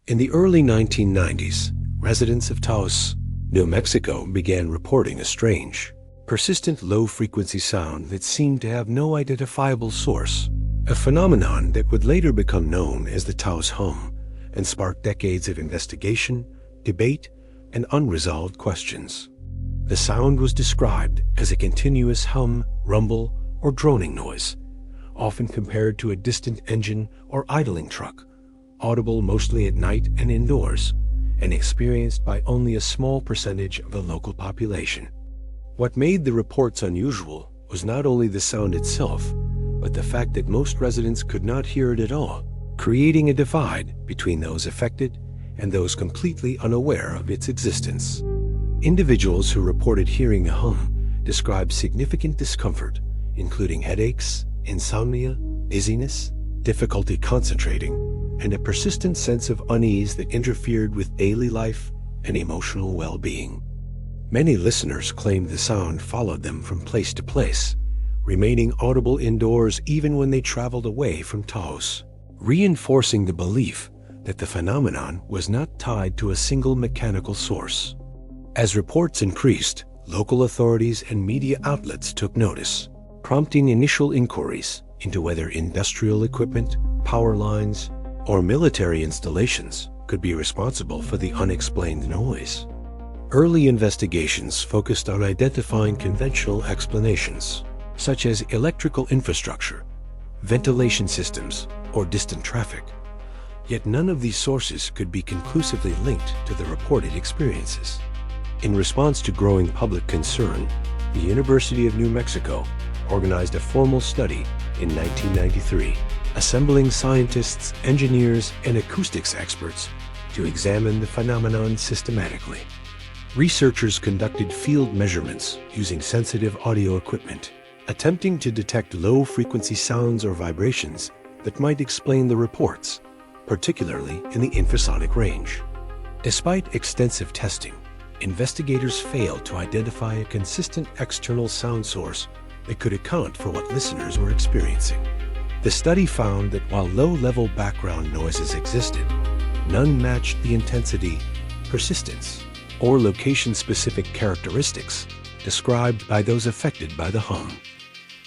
In the early 1990s, residents of Taos, New Mexico began reporting a strange, persistent low-frequency sound that seemed to have no identifiable source, a phenomenon that would later become known as the Taos Hum and spark decades of investigation, debate, and unresolved questions. The sound was described as a continuous hum, rumble, or droning noise, often compared to a distant engine or idling truck, audible mostly at night and indoors, and experienced by only a small percentage of the local population. What made the reports unusual was not only the sound itself, but the fact that most residents could not hear it at all, creating a divide between those affected and those completely unaware of its existence. Individuals who reported hearing the hum described significant discomfort, including headaches, insomnia, dizziness, difficulty concentrating, and a persistent sense of unease that interfered with daily life and emotional well-being. Many listeners claimed the sound followed them from place to place, remaining audible indoors even when they traveled away from Taos, reinforcing the belief that the phenomenon was not tied to a single mechanical source. As reports increased, local authorities and media outlets took notice, prompting initial inquiries into whether industrial equipment, power lines, or military installations could be responsible for the unexplained noise. Early investigations focused on identifying conventional explanations, such as electrical infrastructure, ventilation systems, or distant traffic. Yet none of these sources could be conclusively linked to the reported experiences. In response to growing public concern, the University of New Mexico organized a formal study in 1993, assembling scientists, engineers, and acoustics experts to examine the phenomenon systematically. Researchers conducted field measurements using sensitive audio equipment, attempting to detect low-frequency sounds or vibrations that might explain the reports, particularly in the infrasonic range. Despite extensive testing, investigators failed to identify a consistent external sound source that could account for what listeners were experiencing. The study found that while low-level background noises existed, none matched the intensity, persistence, or location-specific characteristics described by those affected by the hum.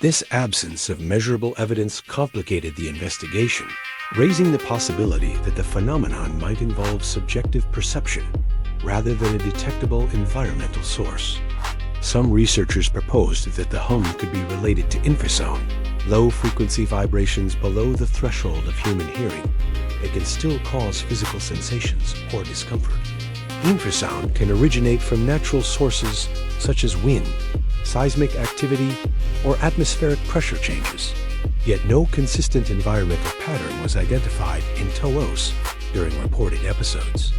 This absence of measurable evidence complicated the investigation, raising the possibility that the phenomenon might involve subjective perception rather than a detectable environmental source. Some researchers proposed that the hum could be related to infrasound, low-frequency vibrations below the threshold of human hearing that can still cause physical sensations or discomfort. Infrasound can originate from natural sources such as wind, seismic activity, or atmospheric pressure changes. Yet no consistent environmental pattern was identified in Taos during reported episodes.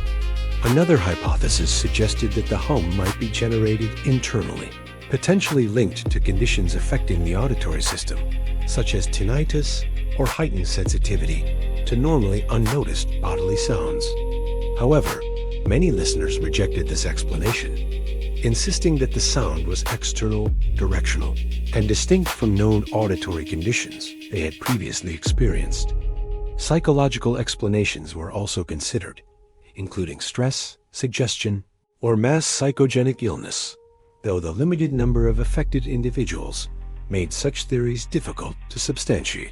Another hypothesis suggested that the hum might be generated internally, potentially linked to conditions affecting the auditory system, such as tinnitus or heightened sensitivity to normally unnoticed bodily sounds. However, many listeners rejected this explanation, insisting that the sound was external, directional, and distinct from known auditory conditions they had previously experienced. Psychological explanations were also considered, including stress, suggestion, or mass psychogenic illness, though the limited number of affected individuals made such theories difficult to substantiate.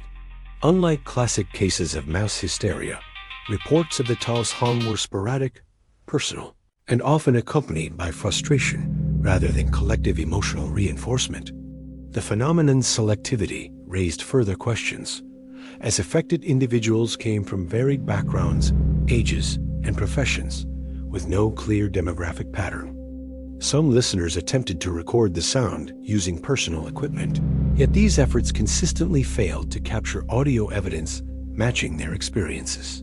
Unlike classic cases of mass hysteria, reports of the Taos Hum were sporadic, personal, and often accompanied by frustration rather than collective emotional reinforcement. The phenomenon's selectivity raised further questions, as affected individuals came from varied backgrounds, ages, and professions, with no clear demographic pattern. Some listeners attempted to record the sound using personal equipment, yet these efforts consistently failed to capture audio evidence matching their experiences.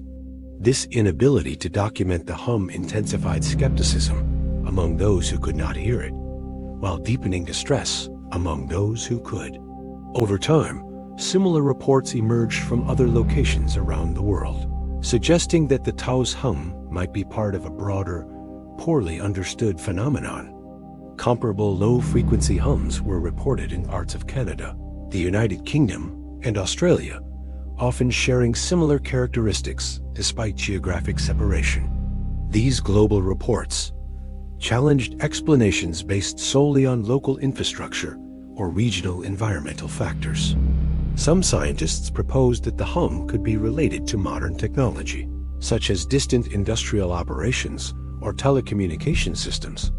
This inability to document the hum intensified skepticism among those who could not hear it, while deepening distress among those who could. Over time, similar reports emerged from other locations around the world, suggesting that the Taos Hum might be part of a broader, poorly understood phenomenon. Comparable low-frequency hums were reported in parts of Canada, the United Kingdom, and Australia, often sharing similar characteristics despite geographic separation. These global reports challenged explanations based solely on local infrastructure or regional environmental factors. Some scientists proposed that the hum could be related to modern technology, such as distant industrial operations or telecommunication systems,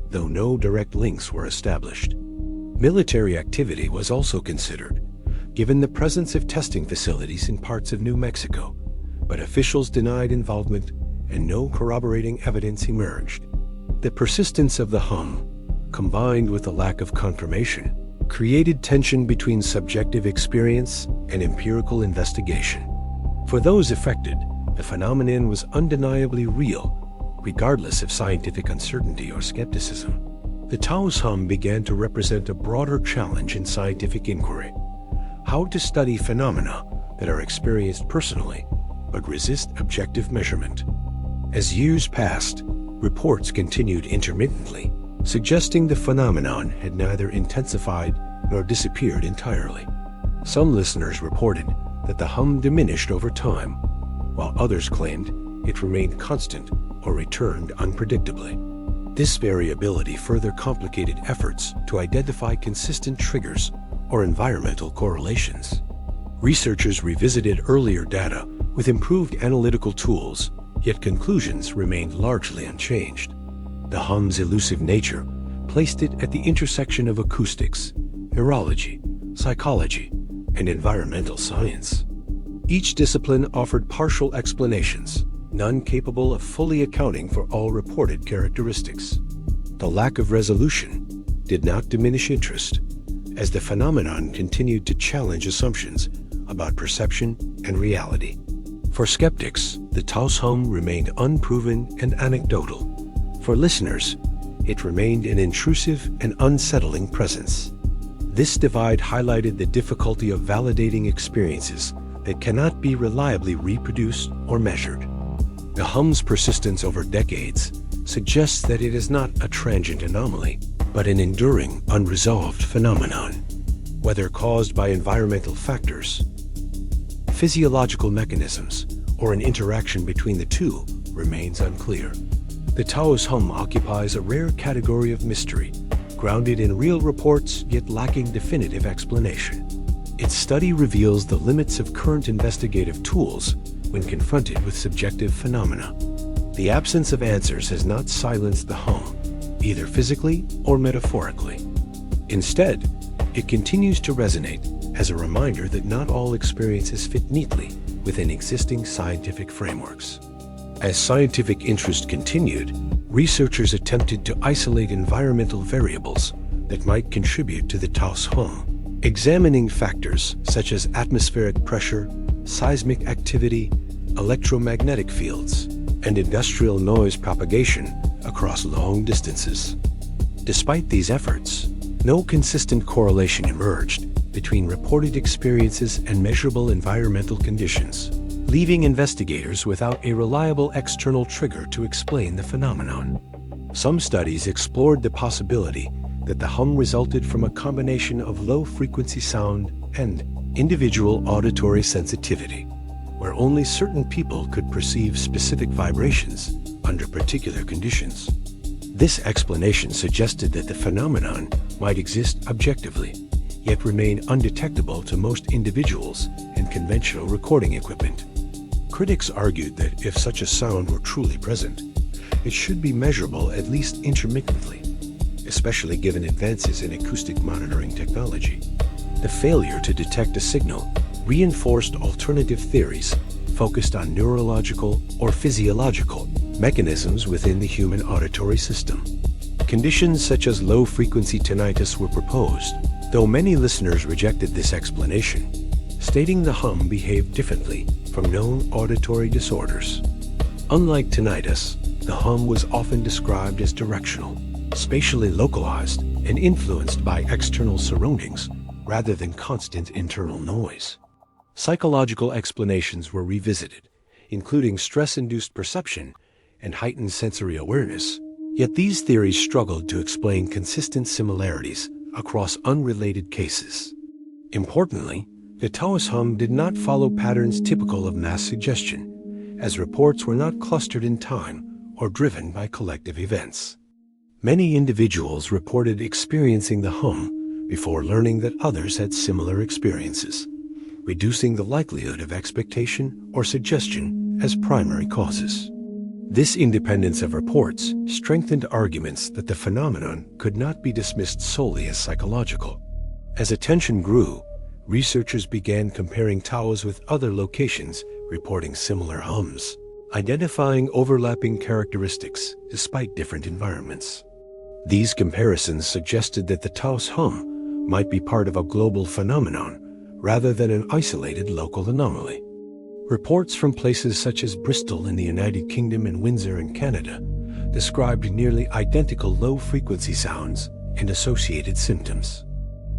though no direct links were established. Military activity was also considered, given the presence of testing facilities in parts of New Mexico, but officials denied involvement and no corroborating evidence emerged. The persistence of the hum, combined with the lack of confirmation, created tension between subjective experience and empirical investigation. For those affected, the phenomenon was undeniably real, regardless of scientific uncertainty or skepticism. The Taos Hum began to represent a broader challenge in scientific inquiry: how to study phenomena that are experienced personally but resist objective measurement. As years passed, reports continued intermittently, suggesting the phenomenon had neither intensified nor disappeared entirely. Some listeners reported that the hum diminished over time, while others claimed it remained constant or returned unpredictably. This variability further complicated efforts to identify consistent triggers or environmental correlations. Researchers revisited earlier data with improved analytical tools, yet conclusions remained largely unchanged. The hum's elusive nature placed it at the intersection of acoustics, neurology, psychology, and environmental science. Each discipline offered partial explanations, none capable of fully accounting for all reported characteristics. The lack of resolution did not diminish interest, as the phenomenon continued to challenge assumptions about perception and reality. For skeptics, the Taos Hum remained unproven and anecdotal. For listeners, it remained an intrusive and unsettling presence. This divide highlighted the difficulty of validating experiences that cannot be reliably reproduced or measured. The hum's persistence over decades suggests that it is not a transient anomaly, but an enduring, unresolved phenomenon. Whether caused by environmental factors, physiological mechanisms, or an interaction between the two remains unclear. The Taos Hum occupies a rare category of mystery, grounded in real reports yet lacking definitive explanation. Its study reveals the limits of current investigative tools when confronted with subjective phenomena. The absence of answers has not silenced the hum, either physically or metaphorically. Instead, it continues to resonate as a reminder that not all experiences fit neatly within existing scientific frameworks. As scientific interest continued, researchers attempted to isolate environmental variables that might contribute to the Taos Hum, examining factors such as atmospheric pressure, seismic activity, electromagnetic fields, and industrial noise propagation across long distances. Despite these efforts, no consistent correlation emerged between reported experiences and measurable environmental conditions, leaving investigators without a reliable external trigger to explain the phenomenon. Some studies explored the possibility that the hum resulted from a combination of low-frequency sound and individual auditory sensitivity, where only certain people could perceive specific vibrations under particular conditions. This explanation suggested that the phenomenon might exist objectively, yet remain undetectable to most individuals and conventional recording equipment. Critics argued that if such a sound were truly present, it should be measurable at least intermittently, especially given advances in acoustic monitoring technology. The failure to detect a signal reinforced alternative theories focused on neurological or physiological mechanisms within the human auditory system. Conditions such as low-frequency tinnitus were proposed, though many listeners rejected this explanation, stating the hum behaved differently from known auditory disorders. Unlike tinnitus, the hum was often described as directional, spatially localized, and influenced by external surroundings rather than constant internal noise. Psychological explanations were revisited, including stress-induced perception and heightened sensory awareness, yet these theories struggled to explain consistent similarities across unrelated cases. Importantly, The Taos Hum did not follow patterns typical of mass suggestion, as reports were not clustered in time or driven by collective events. Many individuals reported experiencing the hum before learning that others had similar experiences, reducing the likelihood of expectation or suggestion as primary causes. This independence of reports strengthened arguments that the phenomenon could not be dismissed solely as psychological. As attention grew, researchers began comparing Taos with other locations reporting similar hums, identifying overlapping characteristics despite different environments. These comparisons suggested that the Taos Hum might be part of a global phenomenon rather than an isolated local anomaly. Reports from places such as Bristol in the United Kingdom and Windsor in Canada described nearly identical low-frequency sounds and associated symptoms.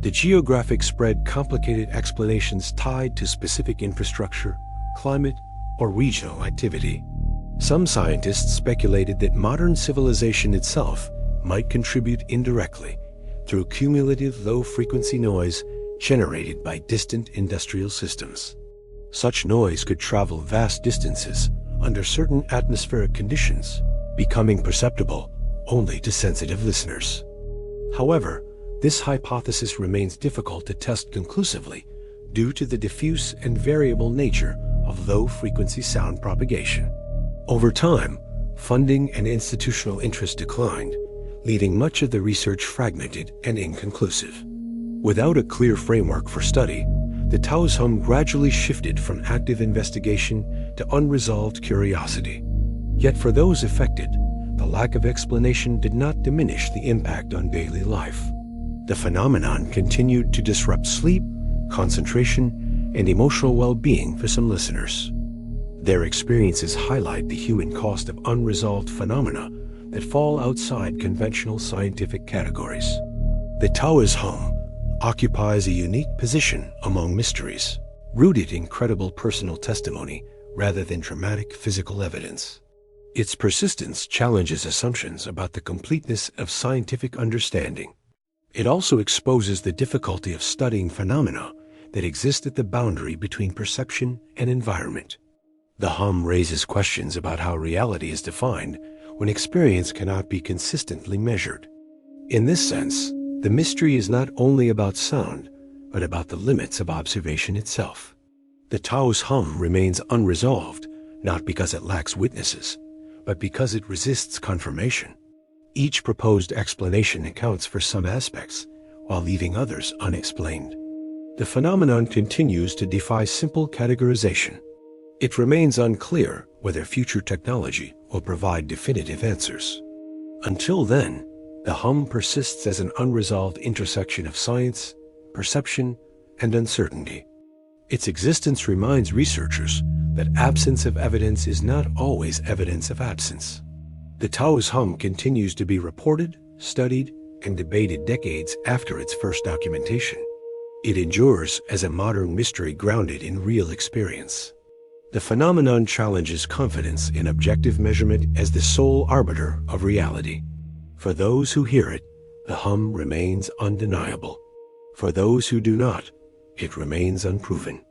The geographic spread complicated explanations tied to specific infrastructure, climate, or regional activity. Some scientists speculated that modern civilization itself might contribute indirectly through cumulative low-frequency noise generated by distant industrial systems. Such noise could travel vast distances under certain atmospheric conditions, becoming perceptible only to sensitive listeners. However, this hypothesis remains difficult to test conclusively due to the diffuse and variable nature of low-frequency sound propagation. Over time, funding and institutional interest declined, leaving much of the research fragmented and inconclusive. Without a clear framework for study, the Taos Hum gradually shifted from active investigation to unresolved curiosity. Yet for those affected, the lack of explanation did not diminish the impact on daily life. The phenomenon continued to disrupt sleep, concentration, and emotional well-being for some listeners. Their experiences highlight the human cost of unresolved phenomena that fall outside conventional scientific categories. The Taos Hum occupies a unique position among mysteries, rooted in credible personal testimony rather than dramatic physical evidence. Its persistence challenges assumptions about the completeness of scientific understanding. It also exposes the difficulty of studying phenomena that exist at the boundary between perception and environment. The hum raises questions about how reality is defined when experience cannot be consistently measured. In this sense, the mystery is not only about sound, but about the limits of observation itself. The Taos Hum remains unresolved, not because it lacks witnesses, but because it resists confirmation. Each proposed explanation accounts for some aspects, while leaving others unexplained. The phenomenon continues to defy simple categorization. It remains unclear whether future technology will provide definitive answers. Until then, the hum persists as an unresolved intersection of science, perception, and uncertainty. Its existence reminds researchers that absence of evidence is not always evidence of absence. The Taos Hum continues to be reported, studied, and debated decades after its first documentation. It endures as a modern mystery grounded in real experience. The phenomenon challenges confidence in objective measurement as the sole arbiter of reality. For those who hear it, the hum remains undeniable. For those who do not, it remains unproven.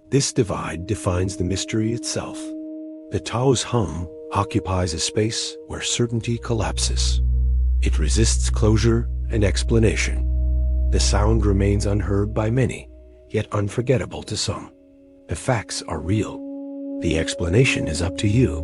This divide defines the mystery itself. The Taos Hum occupies a space where certainty collapses. It resists closure and explanation. The sound remains unheard by many, yet unforgettable to some. The facts are real. The explanation is up to you.